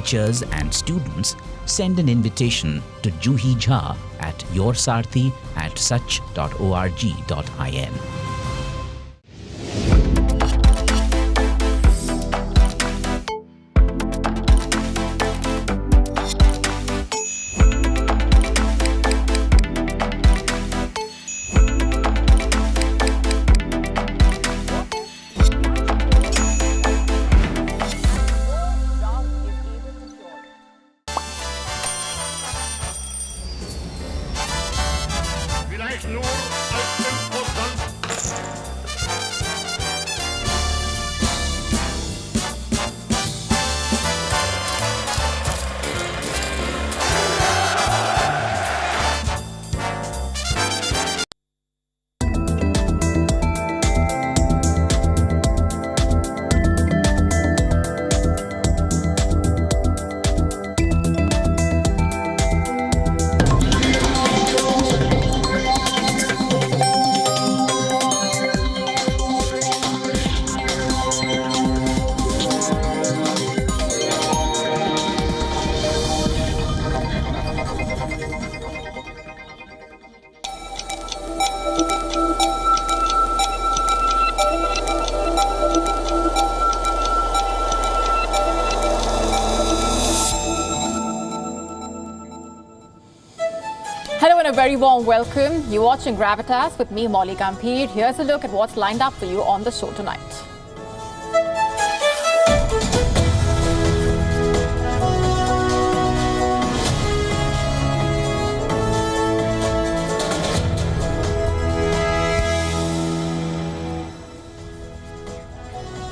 teachers and students send an invitation to Juhi Jha at yoursarthi@such.org.in. Hello and a very warm welcome. You're watching Gravitas with me, Molly Gambhir. Here's a look at what's lined up for you on the show tonight.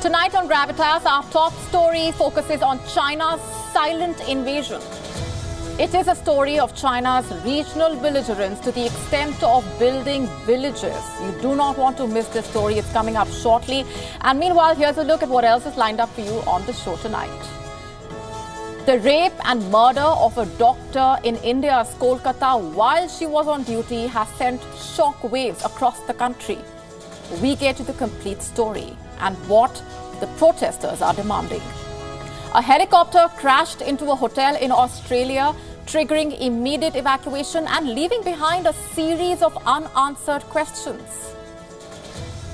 Tonight on Gravitas, our top story focuses on China's silent invasion. It is a story of China's regional belligerence to the extent of building villages. You do not want to miss this story. It's coming up shortly. And meanwhile, here's a look at what else is lined up for you on the show tonight. The rape and murder of a doctor in India's Kolkata while she was on duty has sent shock waves across the country. We get to the complete story and what the protesters are demanding. A helicopter crashed into a hotel in Australia, triggering immediate evacuation and leaving behind a series of unanswered questions.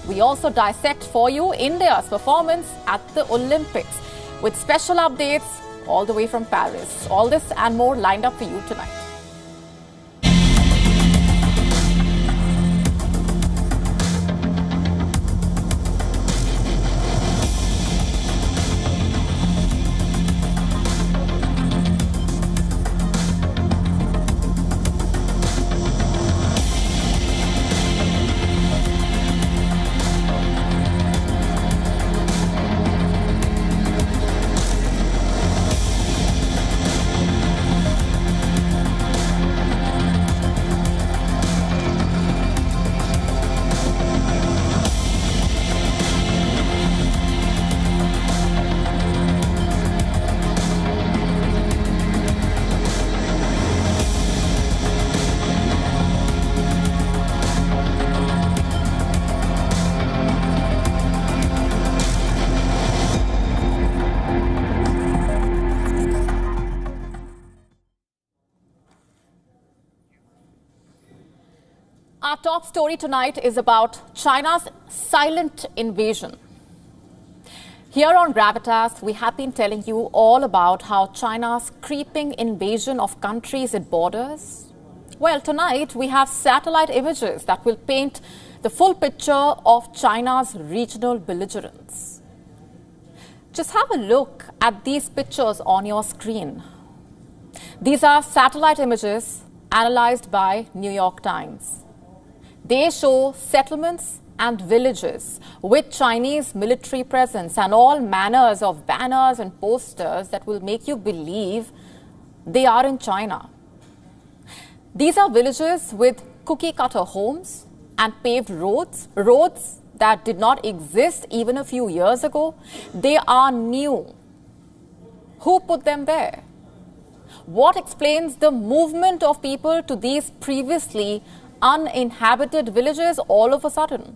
We also dissect for you India's performance at the Olympics with special updates all the way from Paris. All this and more lined up for you tonight. Our top story tonight is about China's silent invasion. Here on Gravitas, we have been telling you all about how China's creeping invasion of countries it borders. Well, tonight we have satellite images that will paint the full picture of China's regional belligerence. Just have a look at these pictures on your screen. These are satellite images analyzed by New York Times. They show settlements and villages with Chinese military presence and all manners of banners and posters that will make you believe they are in China. These are villages with cookie-cutter homes and paved roads that did not exist even a few years ago. They are new. Who put them there? What explains the movement of people to these previously uninhabited villages all of a sudden?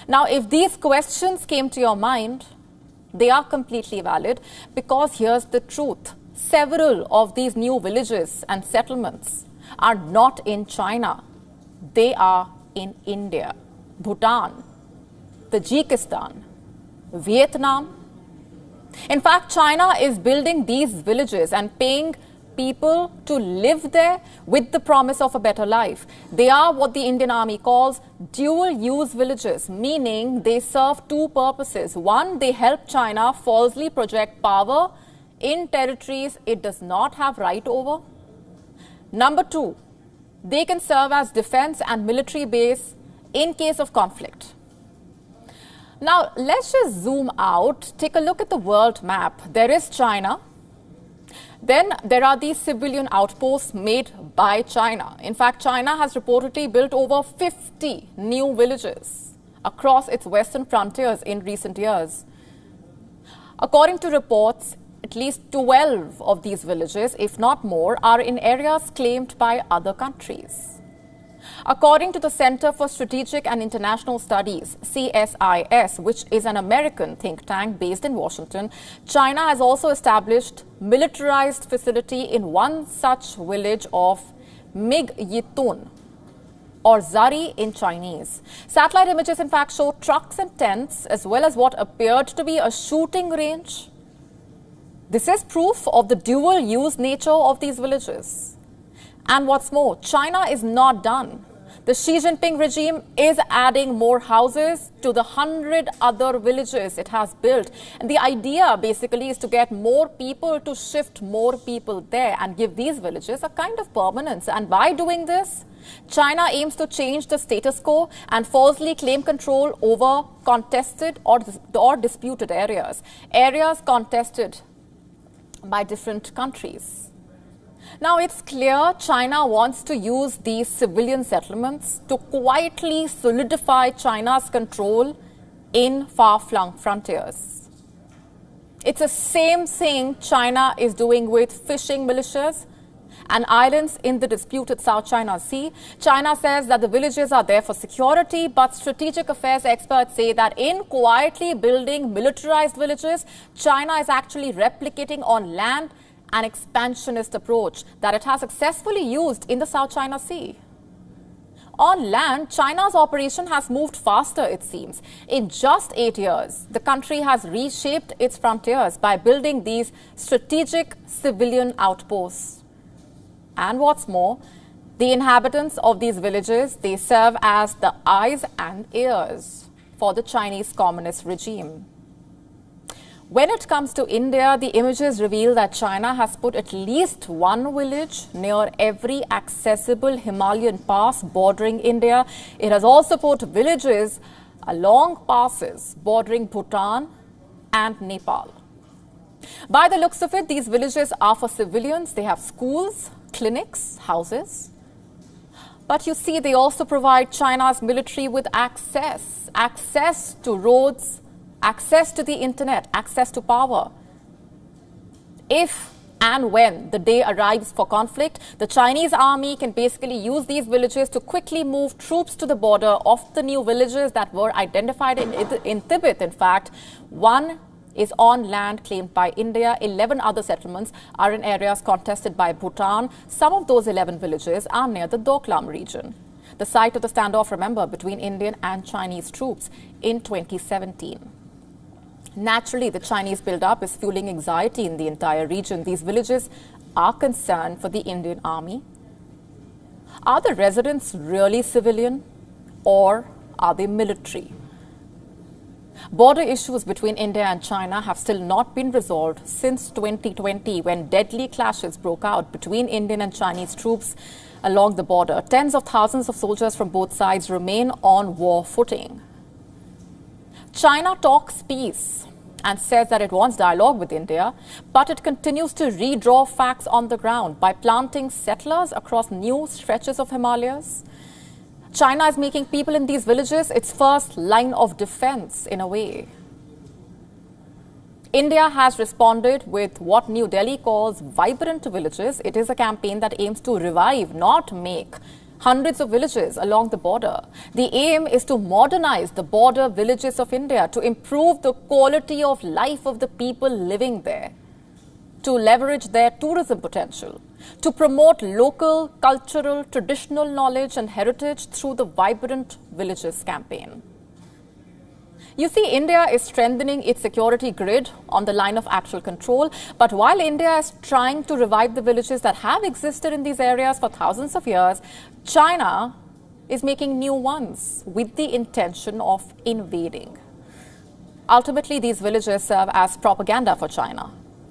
Now, if these questions came to your mind, They are completely valid because here's the truth. Several of these new villages and settlements are not in China. They are in India, Bhutan, Tajikistan, Vietnam. In fact, China is building these villages and paying people to live there with the promise of a better life. They are what the Indian Army calls dual-use villages, meaning they serve two purposes. One, they help China falsely project power in territories it does not have right over. Number two, they can serve as defense and military base in case of conflict. Now, let's just zoom out, take a look at the world map. There is China. Then there are these civilian outposts made by China. In fact, China has reportedly built over 50 new villages across its western frontiers in recent years. According to reports, at least 12 of these villages, if not more, are in areas claimed by other countries. According to the Center for Strategic and International Studies, CSIS, which is an American think tank based in Washington, China has also established militarized facility in one such village of Mig-Yitun, or Zari in Chinese. Satellite images, in fact, show trucks and tents, as well as what appeared to be a shooting range. This is proof of the dual-use nature of these villages. And what's more, China is not done. The Xi Jinping regime is adding more houses to the 100 other villages it has built. And the idea basically is to get more people to shift more people there and give these villages a kind of permanence. And by doing this, China aims to change the status quo and falsely claim control over contested or disputed areas contested by different countries. Now, it's clear China wants to use these civilian settlements to quietly solidify China's control in far-flung frontiers. It's the same thing China is doing with fishing militias and islands in the disputed South China Sea. China says that the villages are there for security, but strategic affairs experts say that in quietly building militarized villages, China is actually replicating on land an expansionist approach that it has successfully used in the South China Sea. On land, China's operation has moved faster, it seems. In just 8 years, the country has reshaped its frontiers by building these strategic civilian outposts. And what's more, the inhabitants of these villages, they serve as the eyes and ears for the Chinese Communist regime. When it comes to India, the images reveal that China has put at least one village near every accessible Himalayan pass bordering India. It has also put villages along passes bordering Bhutan and Nepal. By the looks of it, these villages are for civilians. They have schools, clinics, houses. But you see, they also provide China's military with access to roads, access to the internet, access to power. If and when the day arrives for conflict, the Chinese army can basically use these villages to quickly move troops to the border of the new villages that were identified in Tibet. In fact, one is on land claimed by India. 11 other settlements are in areas contested by Bhutan. Some of those 11 villages are near the Doklam region, the site of the standoff, remember, between Indian and Chinese troops in 2017. Naturally, the Chinese build-up is fueling anxiety in the entire region. These villages are concerned for the Indian army. Are the residents really civilian or are they military? Border issues between India and China have still not been resolved since 2020, when deadly clashes broke out between Indian and Chinese troops along the border. Tens of thousands of soldiers from both sides remain on war footing. China talks peace and says that it wants dialogue with India, but it continues to redraw facts on the ground by planting settlers across new stretches of Himalayas. China is making people in these villages its first line of defense, in a way. India has responded with what New Delhi calls vibrant villages. It is a campaign that aims to revive, not make, hundreds of villages along the border. The aim is to modernize the border villages of India, to improve the quality of life of the people living there, to leverage their tourism potential, to promote local, cultural, traditional knowledge and heritage through the Vibrant Villages campaign. You see, India is strengthening its security grid on the line of actual control. But while India is trying to revive the villages that have existed in these areas for thousands of years, China is making new ones with the intention of invading. Ultimately, these villages serve as propaganda for China.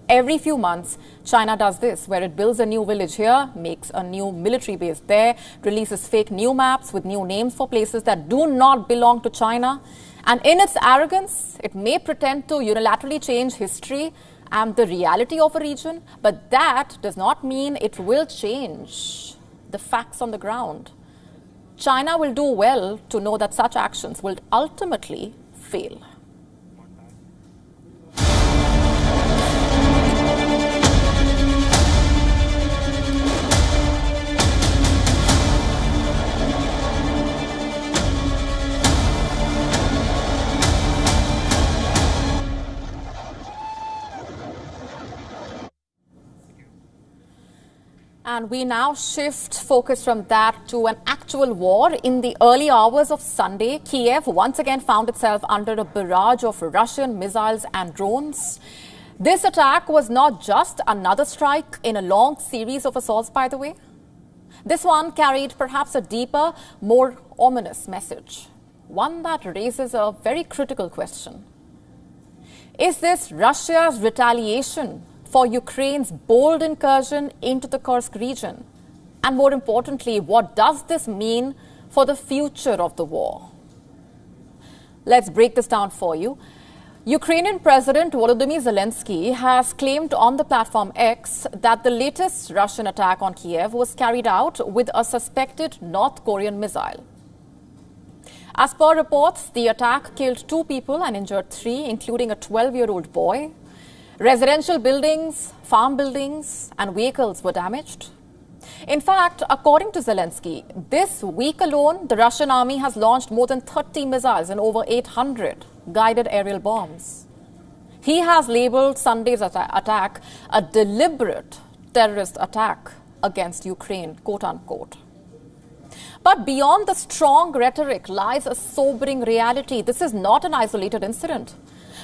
Every few months, China does this, where it builds a new village here, makes a new military base there, releases fake new maps with new names for places that do not belong to China. And in its arrogance, it may pretend to unilaterally change history and the reality of a region, but that does not mean it will change the facts on the ground. China will do well to know that such actions will ultimately fail. And we now shift focus from that to an actual war. In the early hours of Sunday, Kiev once again found itself under a barrage of Russian missiles and drones. This attack was not just another strike in a long series of assaults, by the way. This one carried perhaps a deeper, more ominous message, one that raises a very critical question. Is this Russia's retaliation for Ukraine's bold incursion into the Kursk region? And more importantly, what does this mean for the future of the war? Let's break this down for you. Ukrainian President Volodymyr Zelensky has claimed on the platform X that the latest Russian attack on Kiev was carried out with a suspected North Korean missile. As per reports, the attack killed 2 people and injured 3, including a 12-year-old boy. Residential buildings, farm buildings, and vehicles were damaged. In fact, according to Zelensky, this week alone, the Russian army has launched more than 30 missiles and over 800 guided aerial bombs. He has labeled Sunday's attack a deliberate terrorist attack against Ukraine, quote unquote. But beyond the strong rhetoric lies a sobering reality. This is not an isolated incident.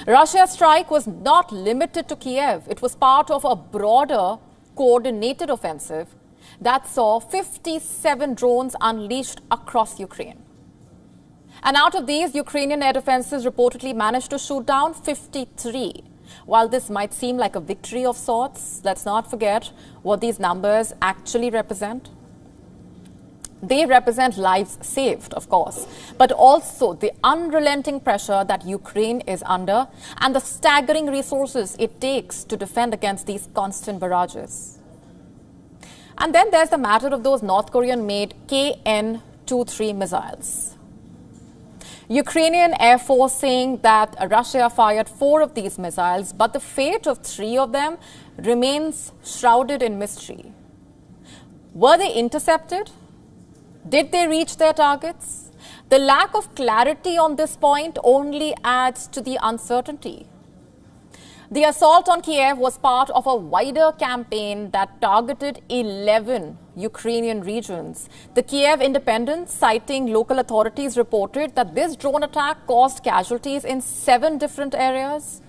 Russia's strike was not limited to Kiev. It was part of a broader, coordinated offensive that saw 57 drones unleashed across Ukraine. And out of these, Ukrainian air defenses reportedly managed to shoot down 53. While this might seem like a victory of sorts, let's not forget what these numbers actually represent. They represent lives saved, of course, but also the unrelenting pressure that Ukraine is under and the staggering resources it takes to defend against these constant barrages. And then there's the matter of those North Korean-made KN-23 missiles. Ukrainian Air Force saying that Russia fired 4 of these missiles, but the fate of 3 of them remains shrouded in mystery. Were they intercepted? Did they reach their targets? The lack of clarity on this point only adds to the uncertainty. The assault on Kiev was part of a wider campaign that targeted 11 Ukrainian regions. The Kiev Independent, citing local authorities, reported that this drone attack caused casualties in 7 different areas.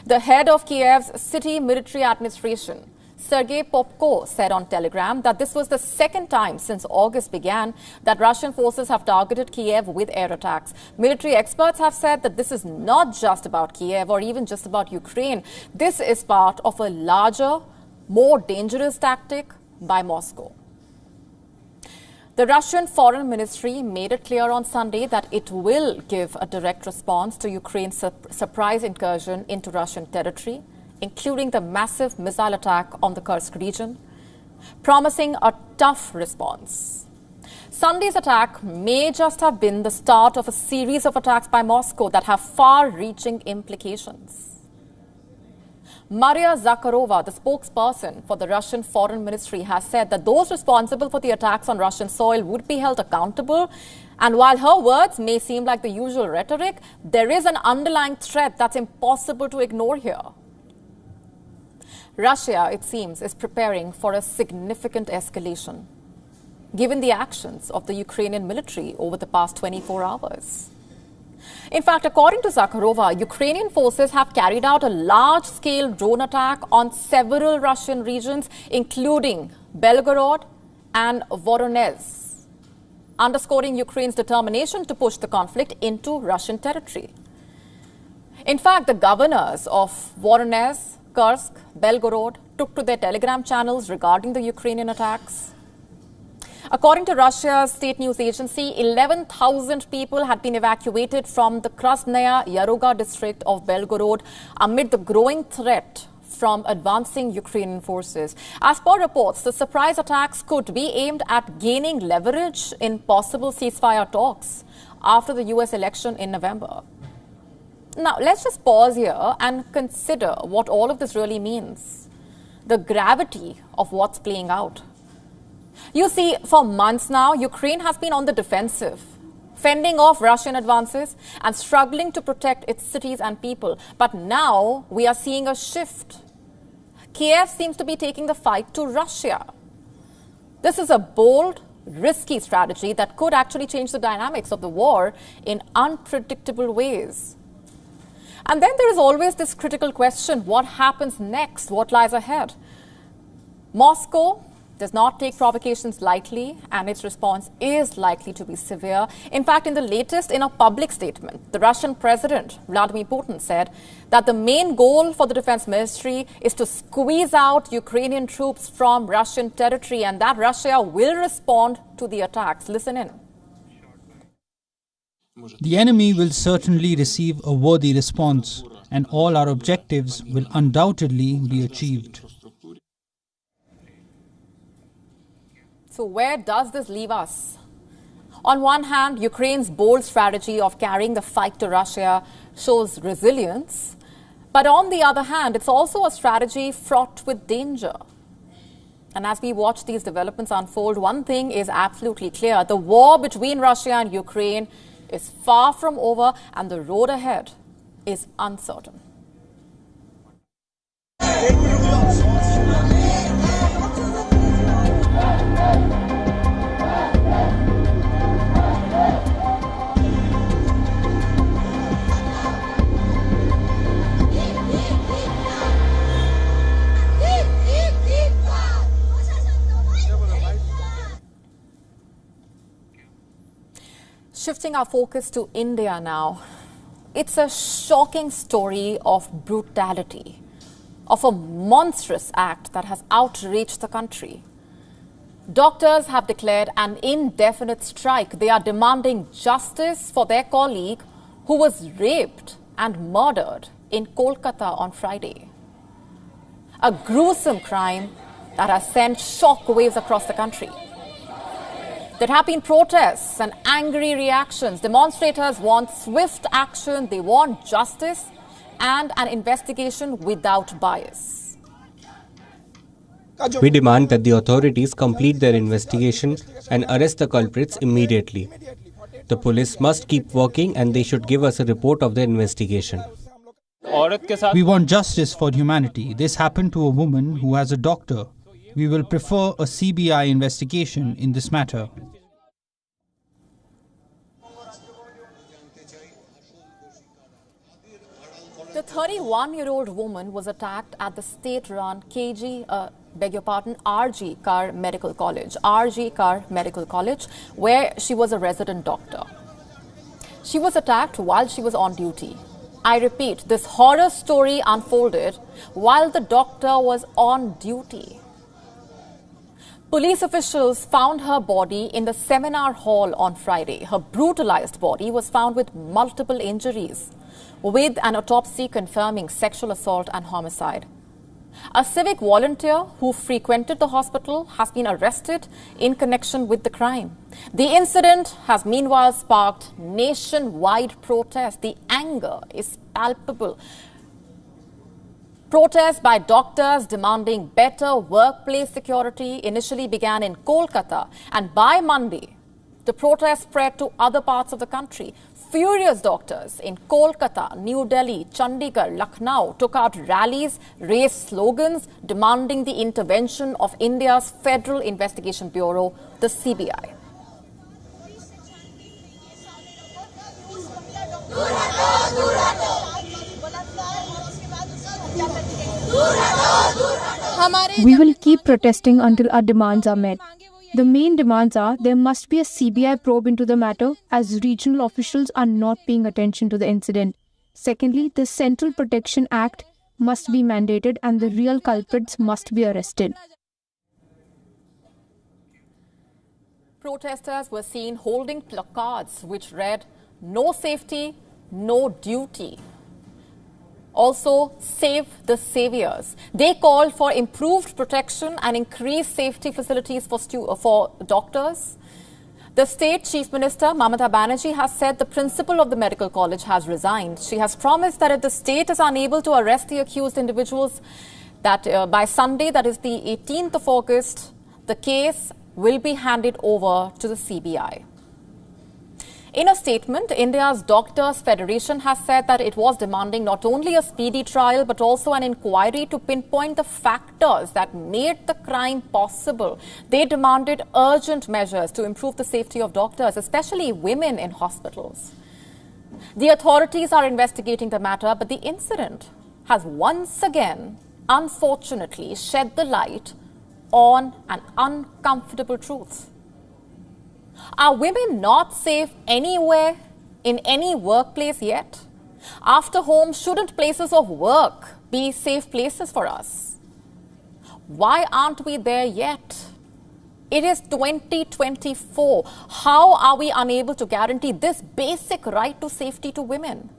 The head of Kiev's city military administration, Sergei Popko, said on Telegram that this was the 2nd time since August began that Russian forces have targeted Kiev with air attacks. Military experts have said that this is not just about Kiev or even just about Ukraine. This is part of a larger, more dangerous tactic by Moscow. The Russian Foreign Ministry made it clear on Sunday that it will give a direct response to Ukraine's surprise incursion into Russian territory, including the massive missile attack on the Kursk region, promising a tough response. Sunday's attack may just have been the start of a series of attacks by Moscow that have far-reaching implications. Maria Zakharova, the spokesperson for the Russian Foreign Ministry, has said that those responsible for the attacks on Russian soil would be held accountable. And while her words may seem like the usual rhetoric, there is an underlying threat that's impossible to ignore here. Russia, it seems, is preparing for a significant escalation, given the actions of the Ukrainian military over the past 24 hours. In fact, according to Zakharova, Ukrainian forces have carried out a large-scale drone attack on several Russian regions, including Belgorod and Voronezh, underscoring Ukraine's determination to push the conflict into Russian territory. In fact, the governors of Voronezh, Kursk, Belgorod took to their Telegram channels regarding the Ukrainian attacks. According to Russia's state news agency, 11,000 people had been evacuated from the Krasnaya Yaroga district of Belgorod amid the growing threat from advancing Ukrainian forces. As per reports, the surprise attacks could be aimed at gaining leverage in possible ceasefire talks after the US election in November. Now, let's just pause here and consider what all of this really means, the gravity of what's playing out. You see, for months now, Ukraine has been on the defensive, fending off Russian advances and struggling to protect its cities and people. But now we are seeing a shift. Kiev seems to be taking the fight to Russia. This is a bold, risky strategy that could actually change the dynamics of the war in unpredictable ways. And then there is always this critical question, what happens next? What lies ahead? Moscow does not take provocations lightly, and its response is likely to be severe. In fact, in a public statement, the Russian President, Vladimir Putin, said that the main goal for the Defense Ministry is to squeeze out Ukrainian troops from Russian territory, and that Russia will respond to the attacks. Listen in. The enemy will certainly receive a worthy response, and all our objectives will undoubtedly be achieved. So where does this leave us? On one hand, Ukraine's bold strategy of carrying the fight to Russia shows resilience. But on the other hand, it's also a strategy fraught with danger. And as we watch these developments unfold, one thing is absolutely clear. The war between Russia and Ukraine is far from over, and the road ahead is uncertain. Shifting our focus to India now, it's a shocking story of brutality, of a monstrous act that has outraged the country. Doctors have declared an indefinite strike. They are demanding justice for their colleague who was raped and murdered in Kolkata on Friday. A gruesome crime that has sent shockwaves across the country. There have been protests and angry reactions. Demonstrators want swift action. They want justice and an investigation without bias. We demand that the authorities complete their investigation and arrest the culprits immediately. The police must keep working, and they should give us a report of their investigation. We want justice for humanity. This happened to a woman who has a doctor. We will prefer a CBI investigation in this matter. The 31-year-old woman was attacked at the state-run RG Kar Medical College, where she was a resident doctor. She was attacked while she was on duty. I repeat, this horror story unfolded while the doctor was on duty. Police officials found her body in the seminar hall on Friday. Her brutalized body was found with multiple injuries, with an autopsy confirming sexual assault and homicide. A civic volunteer who frequented the hospital has been arrested in connection with the crime. The incident has meanwhile sparked nationwide protest. The anger is palpable. Protests by doctors demanding better workplace security initially began in Kolkata, and by Monday, the protest spread to other parts of the country. Furious doctors in Kolkata, New Delhi, Chandigarh, Lucknow took out rallies, raised slogans demanding the intervention of India's Federal Investigation Bureau, the CBI. We will keep protesting until our demands are met. The main demands are there must be a CBI probe into the matter, as regional officials are not paying attention to the incident. Secondly, the Central Protection Act must be mandated and the real culprits must be arrested. Protesters were seen holding placards which read, "No safety, no duty." Also, save the saviors. They called for improved protection and increased safety facilities for doctors. The state chief minister, Mamata Banerjee, has said the principal of the medical college has resigned. She has promised that if the state is unable to arrest the accused individuals, that by Sunday, that is the 18th of August, the case will be handed over to the CBI. In a statement, India's Doctors Federation has said that it was demanding not only a speedy trial but also an inquiry to pinpoint the factors that made the crime possible. They demanded urgent measures to improve the safety of doctors, especially women in hospitals. The authorities are investigating the matter, but the incident has once again, unfortunately, shed the light on an uncomfortable truth. Are women not safe anywhere, in any workplace yet? After home, shouldn't places of work be safe places for us? Why aren't we there yet? It is 2024. How are we unable to guarantee this basic right to safety to women?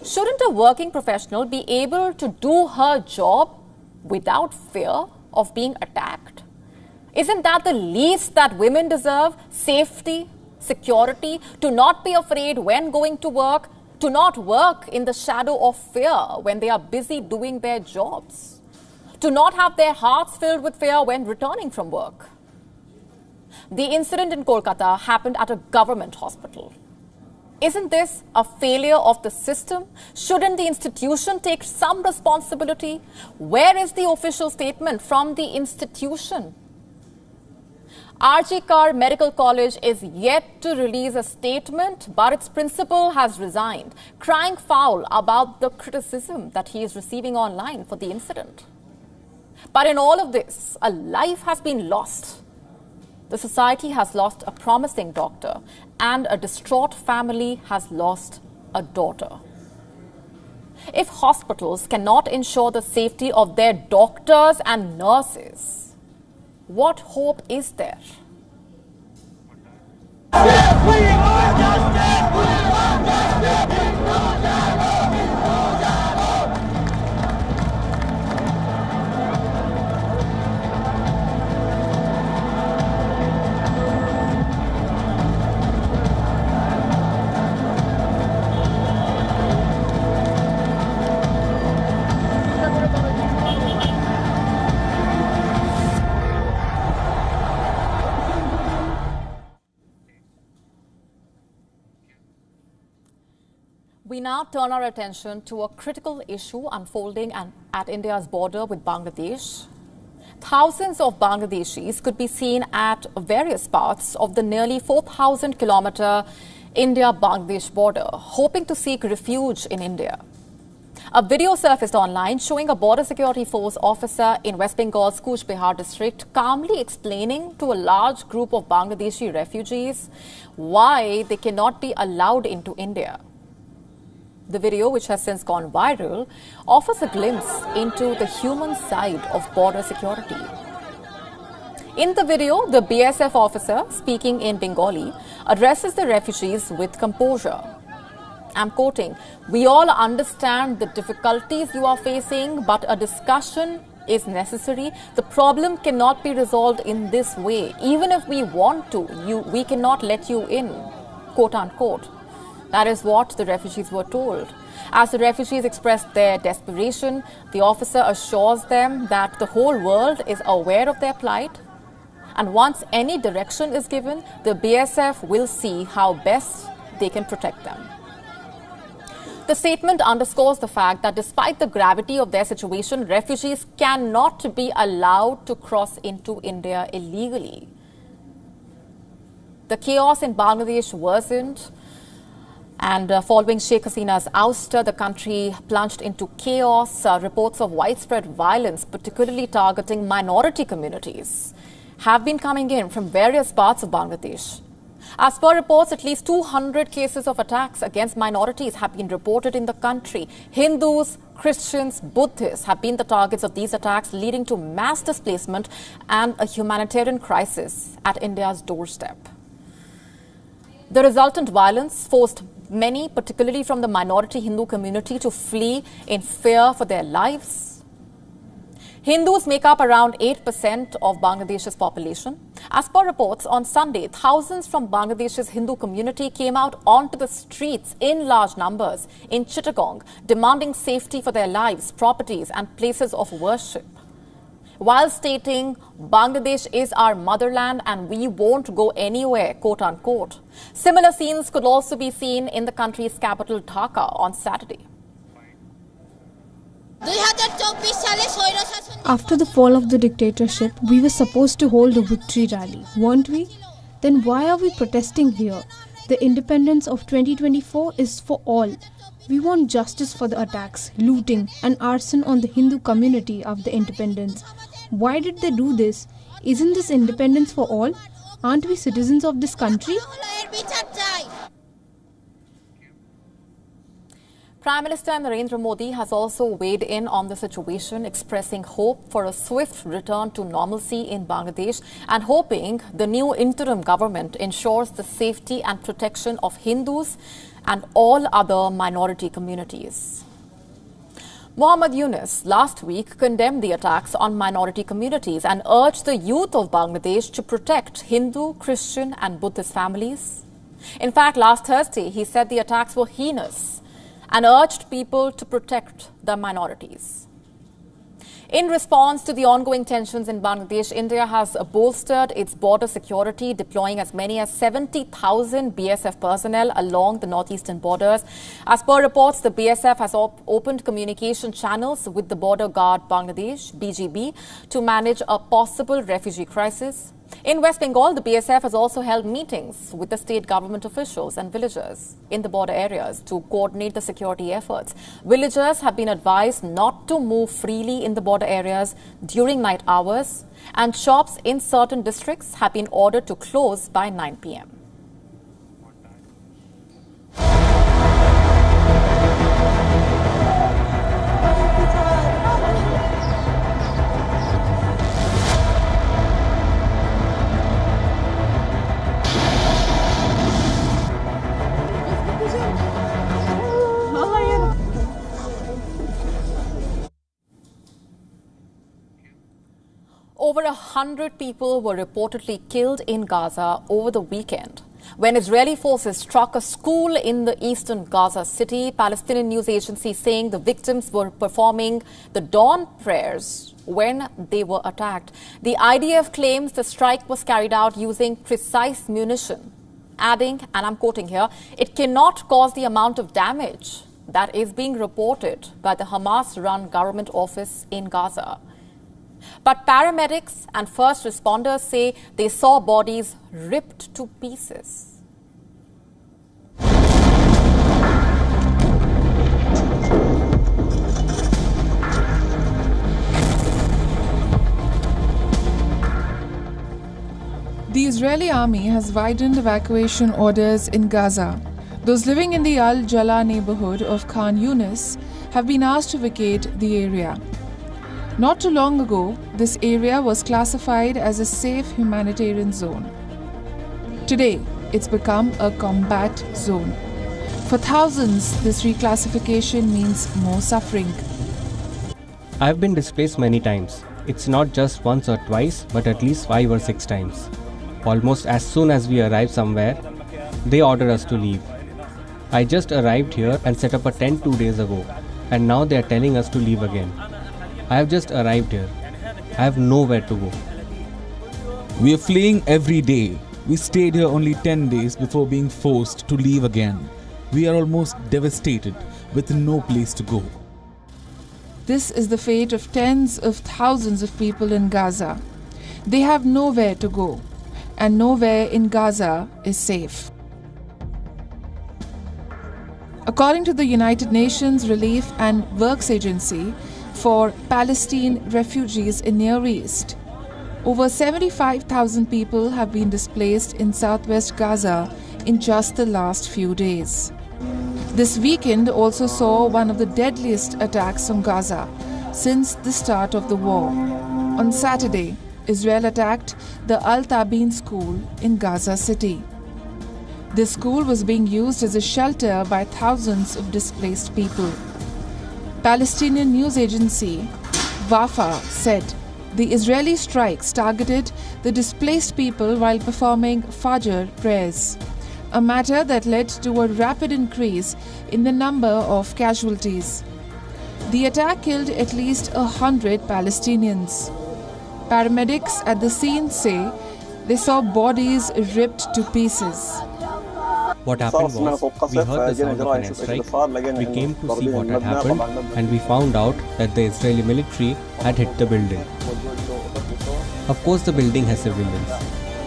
Shouldn't a working professional be able to do her job without fear of being attacked? Isn't that the least that women deserve? Safety, security, to not be afraid when going to work, to not work in the shadow of fear when they are busy doing their jobs, to not have their hearts filled with fear when returning from work. The incident in Kolkata happened at a government hospital. Isn't this a failure of the system? Shouldn't the institution take some responsibility? Where is the official statement from the institution? RG Kar Medical College is yet to release a statement, but its principal has resigned, crying foul about the criticism that he is receiving online for the incident. But in all of this, a life has been lost. The society has lost a promising doctor, and a distraught family has lost a daughter. If hospitals cannot ensure the safety of their doctors and nurses, what hope is there? We now turn our attention to a critical issue unfolding at India's border with Bangladesh. Thousands of Bangladeshis could be seen at various parts of the nearly 4,000-kilometer India-Bangladesh border, hoping to seek refuge in India. A video surfaced online showing a border security force officer in West Bengal's Cooch Behar district calmly explaining to a large group of Bangladeshi refugees why they cannot be allowed into India. The video, which has since gone viral, offers a glimpse into the human side of border security. In the video, the BSF officer, speaking in Bengali, addresses the refugees with composure. I'm quoting, "We all understand the difficulties you are facing, but a discussion is necessary. The problem cannot be resolved in this way. Even if we want to, we cannot let you in," quote unquote. That is what the refugees were told. As the refugees express their desperation, the officer assures them that the whole world is aware of their plight, and once any direction is given, the BSF will see how best they can protect them. The statement underscores the fact that despite the gravity of their situation, refugees cannot be allowed to cross into India illegally. The chaos in Bangladesh worsened, and following Sheikh Hasina's ouster, the country plunged into chaos. Reports of widespread violence, particularly targeting minority communities, have been coming in from various parts of Bangladesh. As per reports, at least 200 cases of attacks against minorities have been reported in the country. Hindus, Christians, Buddhists have been the targets of these attacks, leading to mass displacement and a humanitarian crisis at India's doorstep. The resultant violence forced many, particularly from the minority Hindu community, to flee in fear for their lives. Hindus make up around 8% of Bangladesh's population. As per reports, on Sunday, thousands from Bangladesh's Hindu community came out onto the streets in large numbers in Chittagong, demanding safety for their lives, properties and places of worship, while stating, "Bangladesh is our motherland and we won't go anywhere," quote unquote. Similar scenes could also be seen in the country's capital, Dhaka, on Saturday. After the fall of the dictatorship, we were supposed to hold a victory rally, weren't we? Then why are we protesting here? The independence of 2024 is for all. We want justice for the attacks, looting and arson on the Hindu community of the independence. Why did they do this? Isn't this independence for all? Aren't we citizens of this country? Prime Minister Narendra Modi has also weighed in on the situation, expressing hope for a swift return to normalcy in Bangladesh and hoping the new interim government ensures the safety and protection of Hindus and all other minority communities. Muhammad Yunus last week condemned the attacks on minority communities and urged the youth of Bangladesh to protect Hindu, Christian and Buddhist families. In fact, last Thursday, he said the attacks were heinous and urged people to protect the minorities. In response to the ongoing tensions in Bangladesh, India has bolstered its border security, deploying as many as 70,000 BSF personnel along the northeastern borders. As per reports, the BSF has opened communication channels with the border guard Bangladesh, BGB, to manage a possible refugee crisis. In West Bengal, the BSF has also held meetings with the state government officials and villagers in the border areas to coordinate the security efforts. Villagers have been advised not to move freely in the border areas during night hours, and shops in certain districts have been ordered to close by 9 p.m. Over 100 people were reportedly killed in Gaza over the weekend when Israeli forces struck a school in the eastern Gaza city. Palestinian news agency saying the victims were performing the dawn prayers when they were attacked. The IDF claims the strike was carried out using precise munition, adding, and I'm quoting here, "It cannot cause the amount of damage that is being reported by the Hamas-run government office in Gaza." But paramedics and first responders say they saw bodies ripped to pieces. The Israeli army has widened evacuation orders in Gaza. Those living in the Al Jala neighborhood of Khan Yunis have been asked to vacate the area. Not too long ago, this area was classified as a safe humanitarian zone. Today, it's become a combat zone. For thousands, this reclassification means more suffering. I've been displaced many times. It's not just once or twice, but at least 5 or 6 times. Almost as soon as we arrive somewhere, they order us to leave. I just arrived here and set up a tent 2 days ago, and now they are telling us to leave again. I have just arrived here. I have nowhere to go. We are fleeing every day. We stayed here only 10 days before being forced to leave again. We are almost devastated with no place to go. This is the fate of tens of thousands of people in Gaza. They have nowhere to go, and nowhere in Gaza is safe. According to the United Nations Relief and Works Agency for Palestine refugees in Near East, over 75,000 people have been displaced in southwest Gaza in just the last few days. This weekend also saw one of the deadliest attacks on Gaza since the start of the war. On Saturday, Israel attacked the Al Tabin school in Gaza City. This school was being used as a shelter by thousands of displaced people. Palestinian news agency Wafa said the Israeli strikes targeted the displaced people while performing Fajr prayers, a matter that led to a rapid increase in the number of casualties. The attack killed at least 100 Palestinians. Paramedics at the scene say they saw bodies ripped to pieces. What happened was, we heard the sound of an airstrike, we came to see what had happened, and we found out that the Israeli military had hit the building. Of course the building has civilians.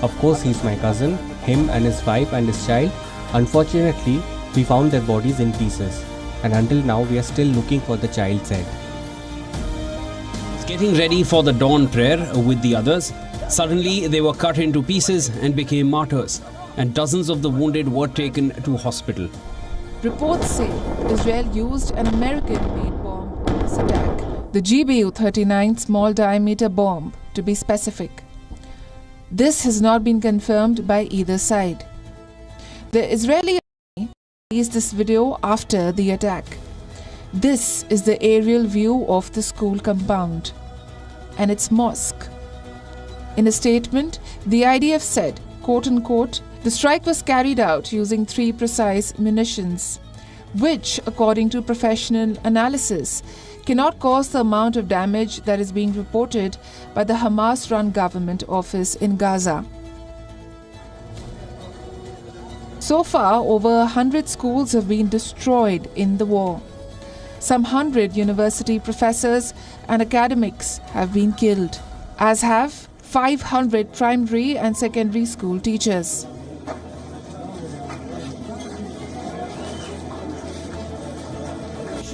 Of course he's my cousin, him and his wife and his child. Unfortunately, we found their bodies in pieces, and until now we are still looking for the child's head. Getting ready for the dawn prayer with the others, suddenly they were cut into pieces and became martyrs, and dozens of the wounded were taken to hospital. Reports say Israel used an American-made bomb in this attack, the GBU-39 small diameter bomb to be specific. This has not been confirmed by either side. The Israeli army released this video after the attack. This is the aerial view of the school compound and its mosque. In a statement, the IDF said, quote-unquote, the strike was carried out using 3 precise munitions, which, according to professional analysis, cannot cause the amount of damage that is being reported by the Hamas-run government office in Gaza. So far, over 100 schools have been destroyed in the war. Some 100 university professors and academics have been killed, as have 500 primary and secondary school teachers.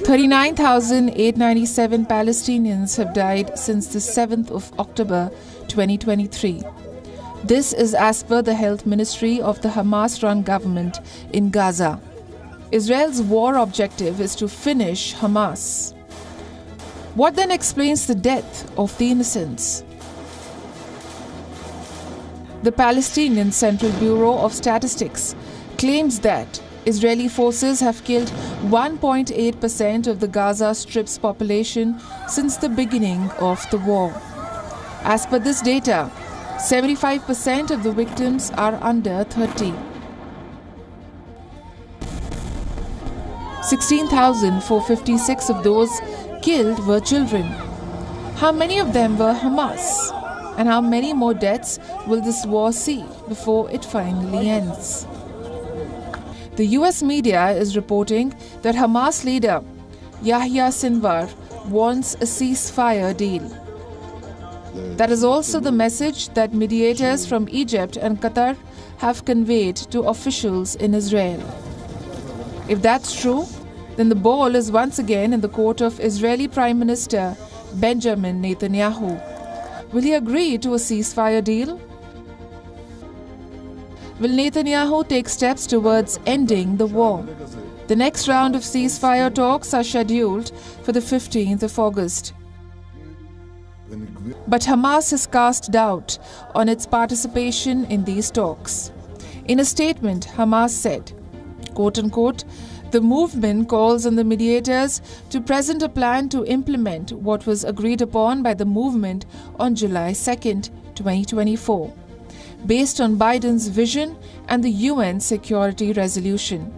$39,897 Palestinians have died since the 7th of October 2023. This is as per the health ministry of the Hamas-run government in Gaza. Israel's war objective is to finish Hamas. What then explains the death of the innocents? The Palestinian Central Bureau of Statistics claims that Israeli forces have killed 1.8% of the Gaza Strip's population since the beginning of the war. As per this data, 75% of the victims are under 30. 16,456 of those killed were children. How many of them were Hamas? And how many more deaths will this war see before it finally ends? The US media is reporting that Hamas leader Yahya Sinwar wants a ceasefire deal. That is also the message that mediators from Egypt and Qatar have conveyed to officials in Israel. If that's true, then the ball is once again in the court of Israeli Prime Minister Benjamin Netanyahu. Will he agree to a ceasefire deal? Will Netanyahu take steps towards ending the war? The next round of ceasefire talks are scheduled for the 15th of August. But Hamas has cast doubt on its participation in these talks. In a statement, Hamas said, quote-unquote, the movement calls on the mediators to present a plan to implement what was agreed upon by the movement on July 2nd, 2024, based on Biden's vision and the UN Security Resolution.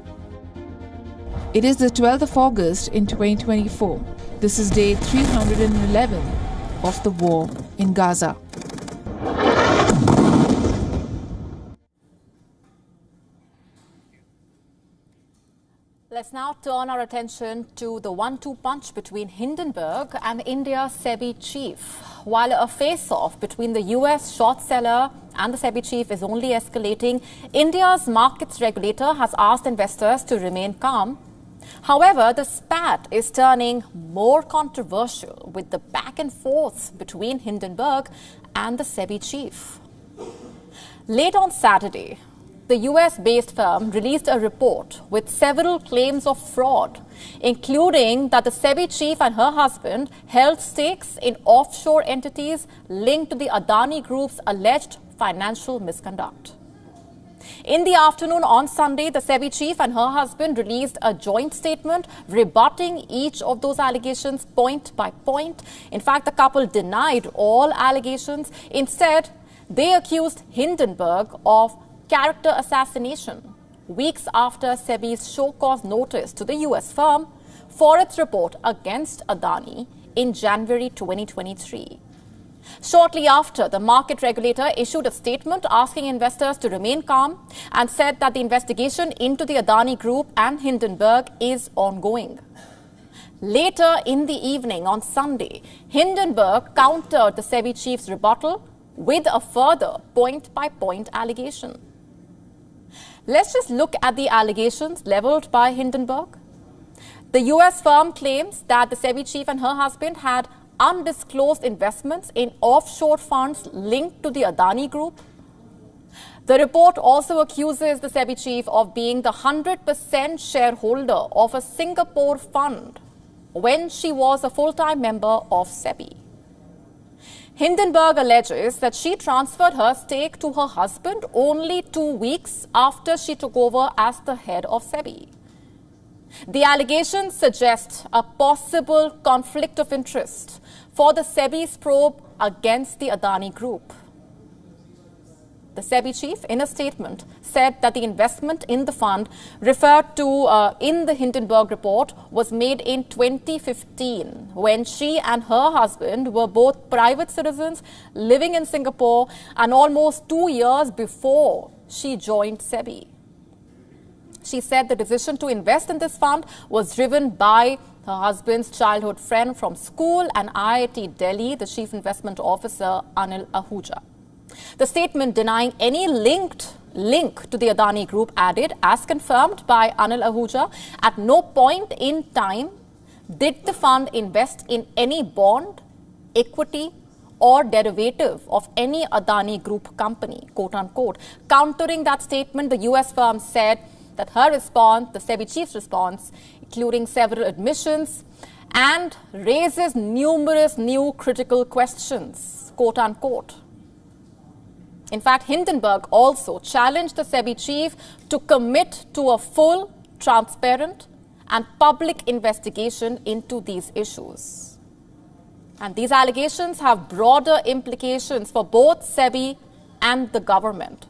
It is the 12th of August in 2024. This is day 311 of the war in Gaza. Let's now turn our attention to the 1-2 punch between Hindenburg and India's SEBI chief. While a face-off between the US short seller and the SEBI chief is only escalating, India's markets regulator has asked investors to remain calm. However, the spat is turning more controversial with the back and forth between Hindenburg and the SEBI chief. Late on Saturday, the US-based firm released a report with several claims of fraud, including that the SEBI chief and her husband held stakes in offshore entities linked to the Adani Group's alleged financial misconduct. In the afternoon on Sunday, the SEBI chief and her husband released a joint statement rebutting each of those allegations point by point. In fact, the couple denied all allegations. Instead, they accused Hindenburg of character assassination weeks after SEBI's show-cause notice to the US firm for its report against Adani in January 2023. Shortly after, the market regulator issued a statement asking investors to remain calm and said that the investigation into the Adani Group and Hindenburg is ongoing. Later in the evening on Sunday, Hindenburg countered the SEBI chief's rebuttal with a further point-by-point allegation. Let's just look at the allegations leveled by Hindenburg. The US firm claims that the SEBI chief and her husband had undisclosed investments in offshore funds linked to the Adani Group. The report also accuses the SEBI chief of being the 100% shareholder of a Singapore fund when she was a full-time member of SEBI. Hindenburg alleges that she transferred her stake to her husband only 2 weeks after she took over as the head of SEBI. The allegations suggest a possible conflict of interest for the SEBI's probe against the Adani Group. The SEBI chief, in a statement, said that the investment in the fund referred to in the Hindenburg report was made in 2015, when she and her husband were both private citizens living in Singapore and almost 2 years before she joined SEBI. She said the decision to invest in this fund was driven by her husband's childhood friend from school and IIT Delhi, the chief investment officer, Anil Ahuja. The statement denying any link to the Adani Group added, as confirmed by Anil Ahuja, at no point in time did the fund invest in any bond, equity, or derivative of any Adani Group company, quote unquote. Countering that statement, the US firm said that her response, the SEBI chief's response, including several admissions, and raises numerous new critical questions, quote unquote. In fact, Hindenburg also challenged the SEBI chief to commit to a full, transparent, and public investigation into these issues. And these allegations have broader implications for both SEBI and the government.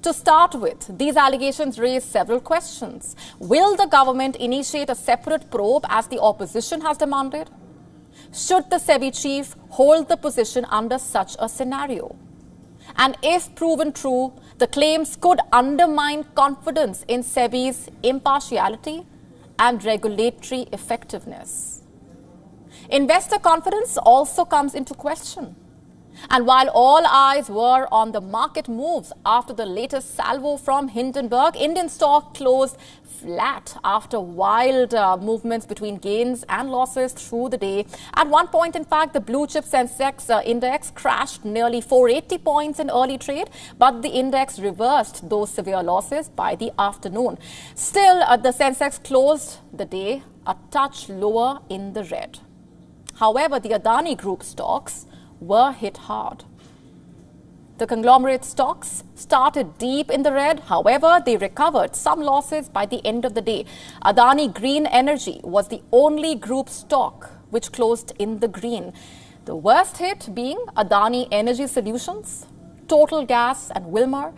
To start with, these allegations raise several questions. Will the government initiate a separate probe as the opposition has demanded? Should the SEBI chief hold the position under such a scenario? And if proven true, the claims could undermine confidence in SEBI's impartiality and regulatory effectiveness. Investor confidence also comes into question. And while all eyes were on the market moves after the latest salvo from Hindenburg, Indian stock closed flat after wild movements between gains and losses through the day. At one point, in fact, the blue chip Sensex index crashed nearly 480 points in early trade, but the index reversed those severe losses by the afternoon. Still, the Sensex closed the day a touch lower in the red. However, the Adani Group stocks were hit hard. The conglomerate stocks started deep in the red. However, they recovered some losses by the end of the day. Adani Green Energy was the only group stock which closed in the green. The worst hit being Adani Energy Solutions, Total Gas and Wilmar,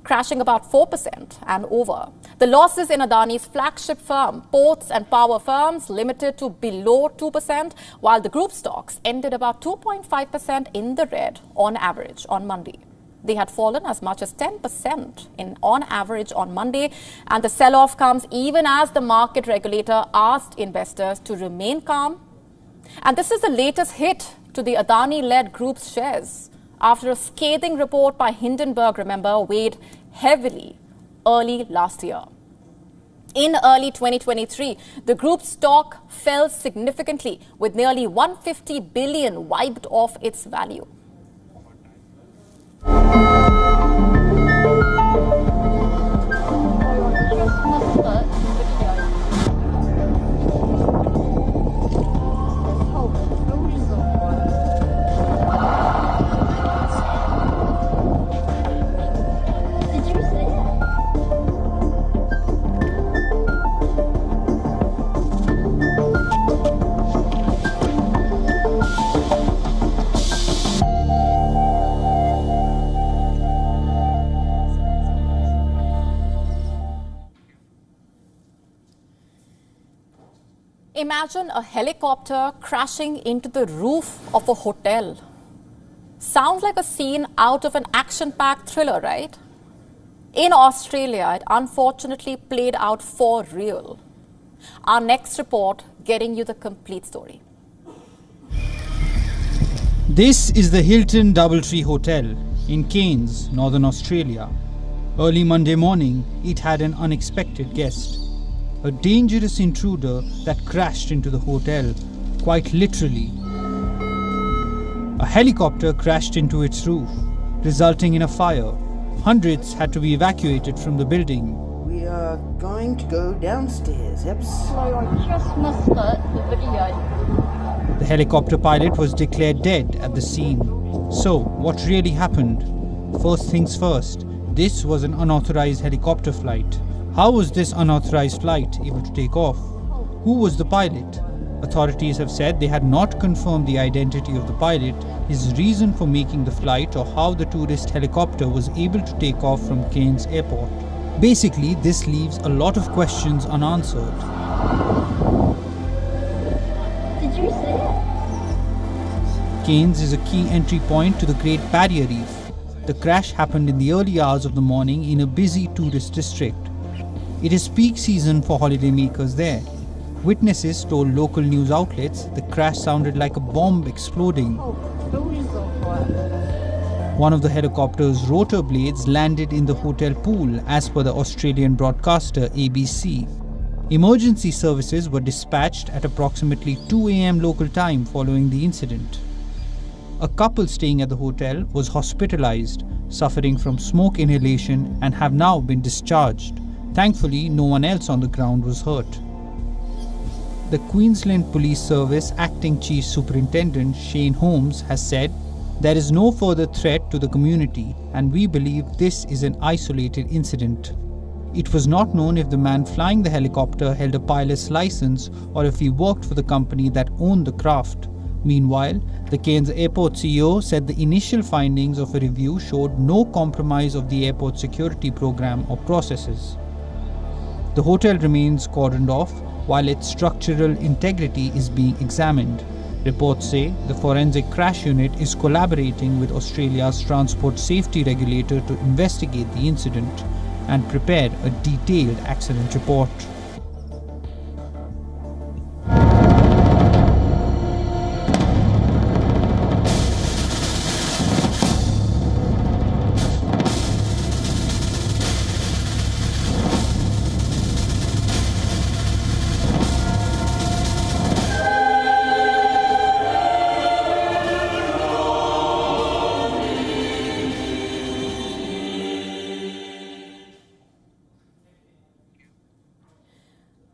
crashing about 4% and over. The losses in Adani's flagship firm, ports and power firms, limited to below 2%, while the group stocks ended about 2.5% in the red on average on Monday. They had fallen as much as 10% on average on Monday, and the sell-off comes even as the market regulator asked investors to remain calm. And this is the latest hit to the Adani-led group's shares after a scathing report by Hindenburg, remember, weighed heavily early last year. In early 2023, the group's stock fell significantly, with nearly 150 billion wiped off its value. Imagine a helicopter crashing into the roof of a hotel. Sounds like a scene out of an action-packed thriller, right? In Australia, it unfortunately played out for real. Our next report getting you the complete story. This is the Hilton Doubletree Hotel in Cairns, Northern Australia. Early Monday morning, it had an unexpected guest. A dangerous intruder that crashed into the hotel, quite literally. A helicopter crashed into its roof, resulting in a fire. Hundreds had to be evacuated from the building. We are going to go downstairs, yep. I just missed the video. The helicopter pilot was declared dead at the scene. So, what really happened? First things first, this was an unauthorized helicopter flight. How was this unauthorized flight able to take off? Who was the pilot? Authorities have said they had not confirmed the identity of the pilot, his reason for making the flight, or how the tourist helicopter was able to take off from Cairns Airport. Basically, this leaves a lot of questions unanswered. Did you see it? Cairns is a key entry point to the Great Barrier Reef. The crash happened in the early hours of the morning in a busy tourist district. It is peak season for holidaymakers there. Witnesses told local news outlets the crash sounded like a bomb exploding. One of the helicopter's rotor blades landed in the hotel pool, as per the Australian broadcaster ABC. Emergency services were dispatched at approximately 2 a.m. local time following the incident. A couple staying at the hotel was hospitalized, suffering from smoke inhalation, and have now been discharged. Thankfully, no one else on the ground was hurt. The Queensland Police Service Acting Chief Superintendent Shane Holmes has said, "There is no further threat to the community, and we believe this is an isolated incident." It was not known if the man flying the helicopter held a pilot's license or if he worked for the company that owned the craft. Meanwhile, the Cairns Airport CEO said the initial findings of a review showed no compromise of the airport security program or processes. The hotel remains cordoned off while its structural integrity is being examined. Reports say the forensic crash unit is collaborating with Australia's transport safety regulator to investigate the incident and prepare a detailed accident report.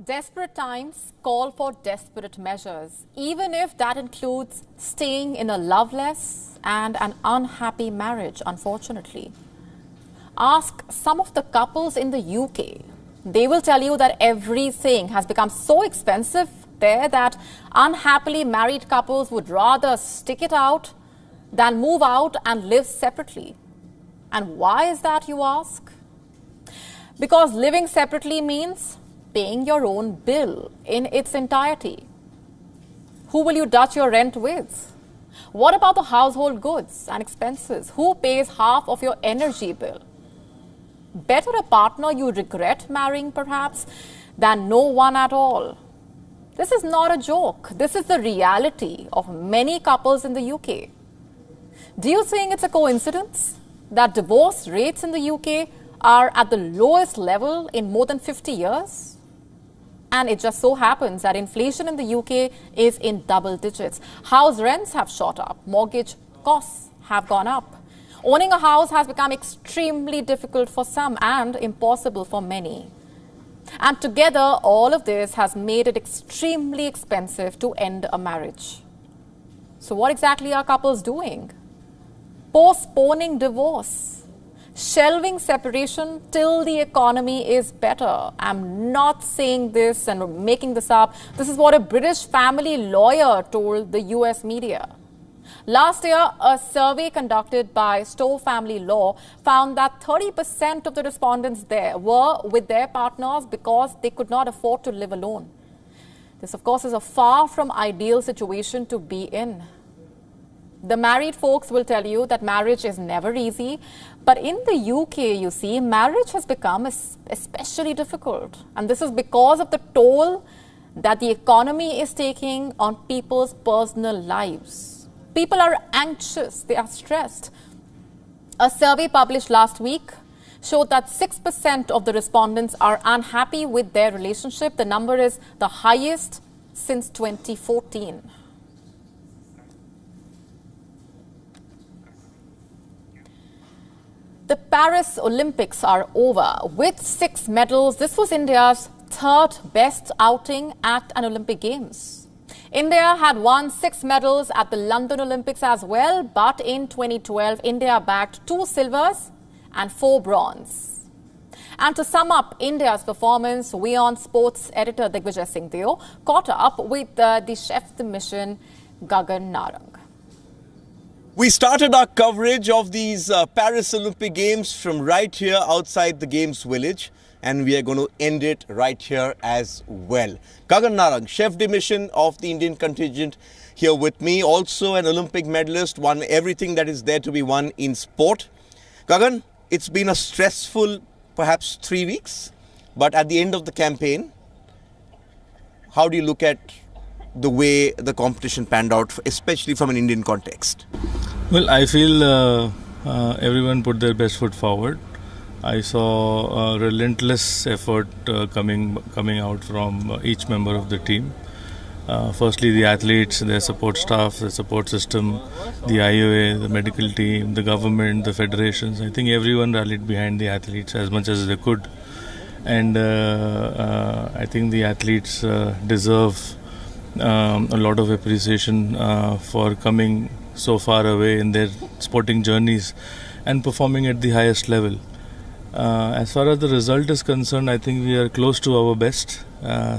Desperate times call for desperate measures, even if that includes staying in a loveless and an unhappy marriage, unfortunately. Ask some of the couples in the UK. They will tell you that everything has become so expensive there that unhappily married couples would rather stick it out than move out and live separately. And why is that, you ask? Because living separately means paying your own bill in its entirety. Who will you dutch your rent with? What about the household goods and expenses? Who pays half of your energy bill? Better a partner you regret marrying, perhaps, than no one at all. This is not a joke. This is the reality of many couples in the UK. Do you think it's a coincidence that divorce rates in the UK are at the lowest level in more than 50 years? And it just so happens that inflation in the UK is in double digits. House rents have shot up. Mortgage costs have gone up. Owning a house has become extremely difficult for some and impossible for many. And together, all of this has made it extremely expensive to end a marriage. So what exactly are couples doing? Postponing divorce, shelving separation till the economy is better. I'm not saying this and making this up. This is what a British family lawyer told the US media. Last year, a survey conducted by Stowe Family Law found that 30% of the respondents there were with their partners because they could not afford to live alone. This, of course, is a far from ideal situation to be in. The married folks will tell you that marriage is never easy, but in the UK, you see, marriage has become especially difficult. And this is because of the toll that the economy is taking on people's personal lives. People are anxious, they are stressed. A survey published last week showed that 6% of the respondents are unhappy with their relationship. The number is the highest since 2014. The Paris Olympics are over with 6 medals. This was India's third best outing at an Olympic Games. India had won 6 medals at the London Olympics as well, but in 2012, India bagged 2 silvers and 4 bronze. And to sum up India's performance, WION sports editor Digvijay Singh Deo caught up with the chef de mission, Gagan Narang. We started our coverage of these Paris Olympic Games from right here outside the Games Village, and we are going to end it right here as well. Gagan Narang, chef de mission of the Indian contingent, here with me, also an Olympic medalist, won everything that is there to be won in sport. Gagan, it's been a stressful, perhaps 3 weeks, but at the end of the campaign, how do you look at the way the competition panned out, especially from an Indian context? Well, I feel everyone put their best foot forward. I saw a relentless effort coming out from each member of the team. Firstly, the athletes, their support staff, the support system, the IOA, the medical team, the government, the federations. I think everyone rallied behind the athletes as much as they could. And I think the athletes deserve a lot of appreciation for coming so far away in their sporting journeys and performing at the highest level. As far as the result is concerned, I think we are close to our best.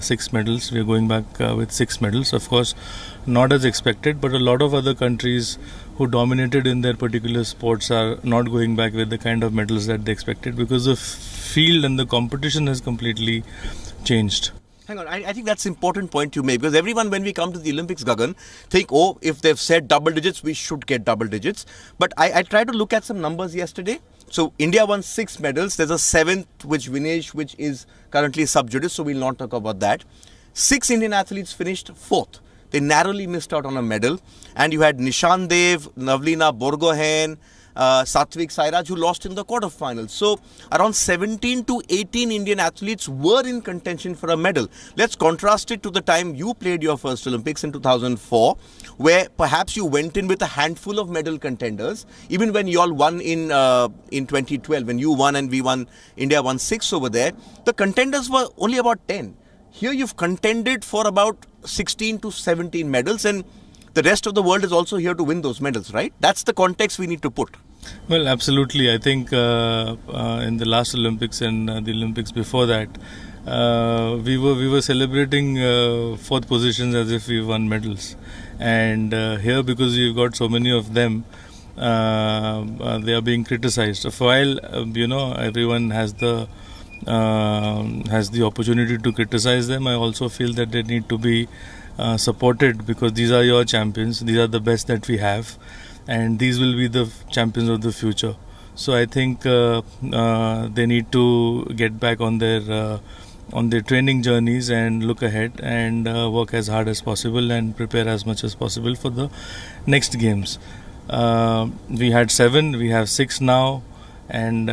6 medals. We are going back with 6 medals. Of course, not as expected, but a lot of other countries who dominated in their particular sports are not going back with the kind of medals that they expected because the field and the competition has completely changed. Hang on, I think that's an important point you made, because everyone, when we come to the Olympics, Gagan, think, oh, if they've said double digits, we should get double digits. But I tried to look at some numbers yesterday. So India won 6 medals. There's a 7th, which is currently sub judice, so we'll not talk about that. 6 Indian athletes finished 4th. They narrowly missed out on a medal. And you had Nishan Dev, Navlina Borgohain, Satvik Sairaj, who lost in the quarterfinals. So around 17 to 18 Indian athletes were in contention for a medal. Let's contrast it to the time you played your first Olympics in 2004, where perhaps you went in with a handful of medal contenders. Even when you all won in 2012, when you won and we won, India won 6 over there, the contenders were only about 10. Here you've contended for about 16 to 17 medals, and the rest of the world is also here to win those medals, right? That's the context we need to put. Well, absolutely. I think in the last Olympics and the Olympics before that, we were celebrating 4th positions as if we won medals. And here, because we've got so many of them, they are being criticized. While everyone has the has the opportunity to criticize them, I also feel that they need to be supported, because these are your champions, these are the best that we have, and these will be the champions of the future. So I think they need to get back on their training journeys and look ahead and work as hard as possible and prepare as much as possible for the next games. We had 7, we have 6 now, and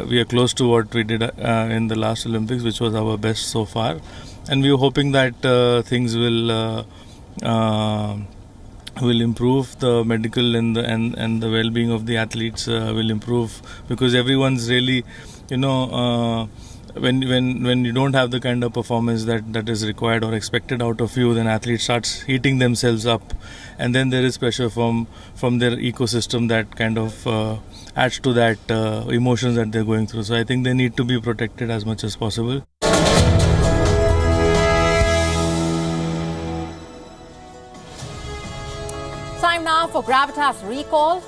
we are close to what we did in the last Olympics, which was our best so far. And we are hoping that things will improve. The medical and the well-being of the athletes will improve, because everyone's really, when you don't have the kind of performance that is required or expected out of you, then athletes starts heating themselves up, and then there is pressure from their ecosystem that kind of adds to that emotions that they're going through. So I think they need to be protected as much as possible. Time now for Gravitas Recall.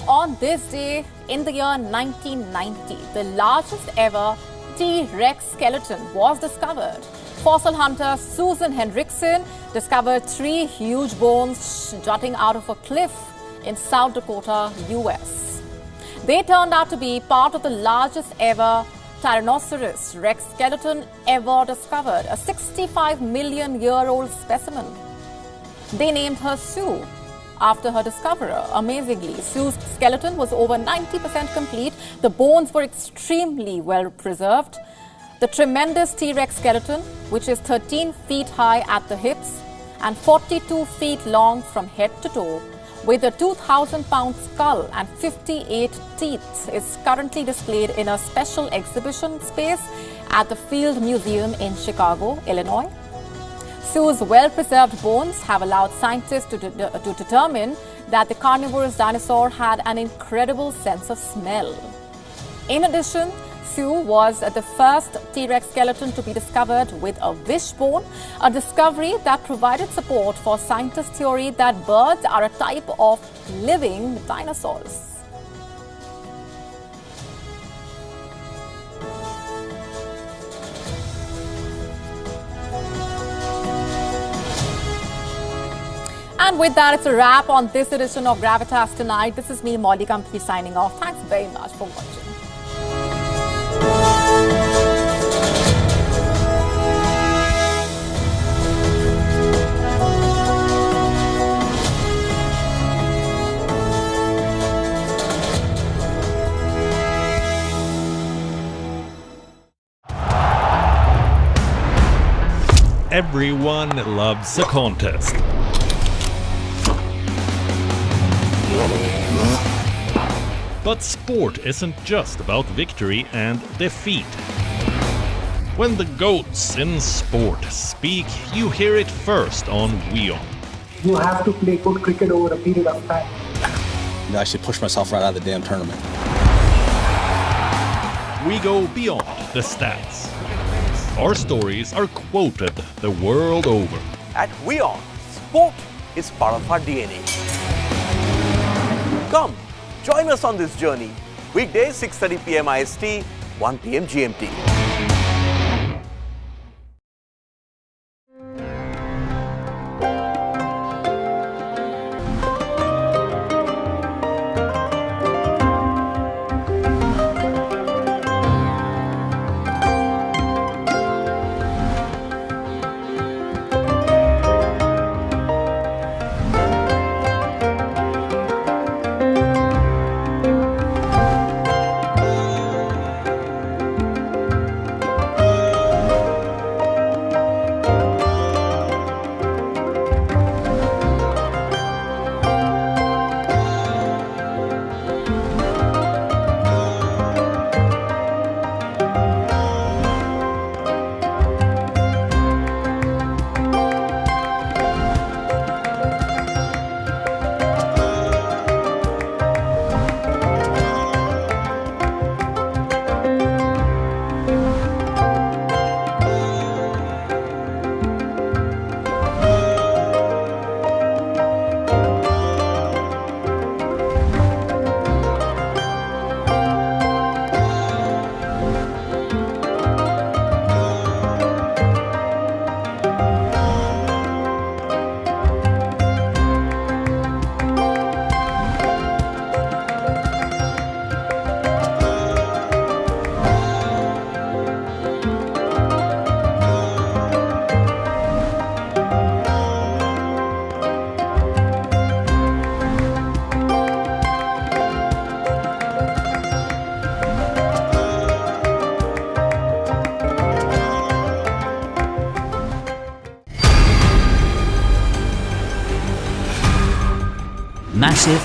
On this day in the year 1990, the largest ever T-Rex skeleton was discovered. Fossil hunter Susan Hendrickson discovered 3 huge bones jutting out of a cliff in South Dakota, US. They turned out to be part of the largest ever Tyrannosaurus Rex skeleton ever discovered, a 65 million year old specimen. They named her Sue after her discoverer. Amazingly, Sue's skeleton was over 90% complete. The bones were extremely well preserved. The tremendous T-Rex skeleton, which is 13 feet high at the hips and 42 feet long from head to toe, with a 2,000-pound skull and 58 teeth, is currently displayed in a special exhibition space at the Field Museum in Chicago, Illinois. Sue's well-preserved bones have allowed scientists to determine that the carnivorous dinosaur had an incredible sense of smell. In addition, Sue was the first T-Rex skeleton to be discovered with a wishbone, a discovery that provided support for scientists' theory that birds are a type of living dinosaurs. And with that, it's a wrap on this edition of Gravitas Tonight. This is me, Molly Company, signing off. Thanks very much for watching. Everyone loves a contest. But sport isn't just about victory and defeat. When the GOATs in sport speak, you hear it first on WION. You have to play good cricket over a period of time. I actually pushed myself right out of the damn tournament. We go beyond the stats. Our stories are quoted the world over. At WION, sport is part of our DNA. Come, join us on this journey. Weekdays 6:30 PM IST, 1 PM GMT.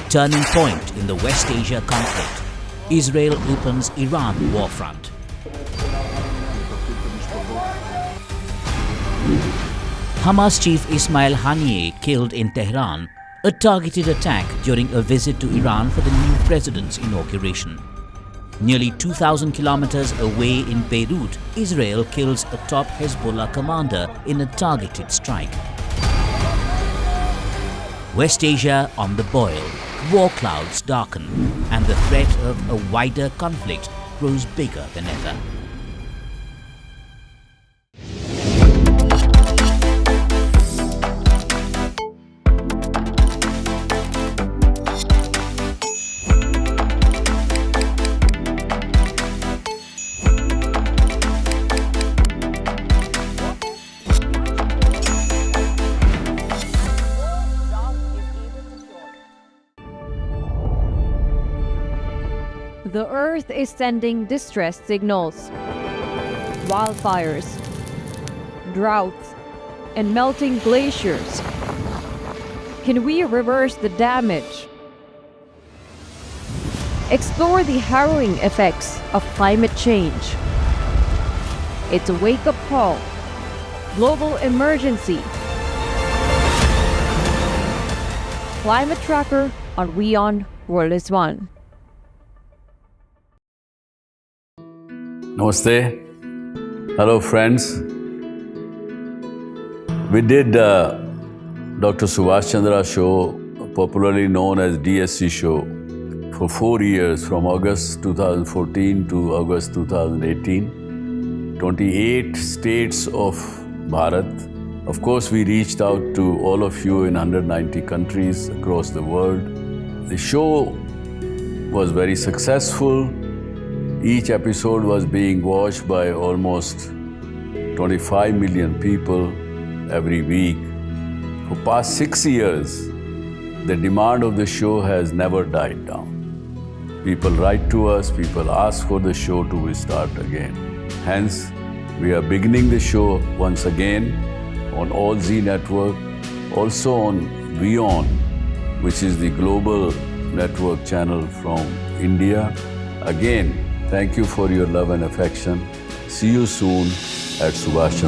turning point in the West Asia conflict. Israel opens Iran war front. Hamas chief Ismail Haniyeh killed in Tehran, a targeted attack during a visit to Iran for the new president's inauguration. Nearly 2,000 kilometers away in Beirut, Israel kills a top Hezbollah commander in a targeted strike. West Asia on the boil, war clouds darken, and the threat of a wider conflict grows bigger than ever. The Earth is sending distress signals. Wildfires, droughts, and melting glaciers. Can we reverse the damage? Explore the harrowing effects of climate change. It's a wake-up call. Global emergency. Climate Tracker on WION World is One. Namaste. Hello, friends. We did Dr. Subhash Chandra show, popularly known as DSC show, for 4 years, from August 2014 to August 2018. 28 states of Bharat. Of course, we reached out to all of you in 190 countries across the world. The show was very successful. Each episode was being watched by almost 25 million people every week. For past 6 years, the demand of the show has never died down. People write to us, people ask for the show to restart again. Hence, we are beginning the show once again on All Z Network, also on WION, which is the global network channel from India. Again, thank you for your love and affection. See you soon at Subhash Chandra.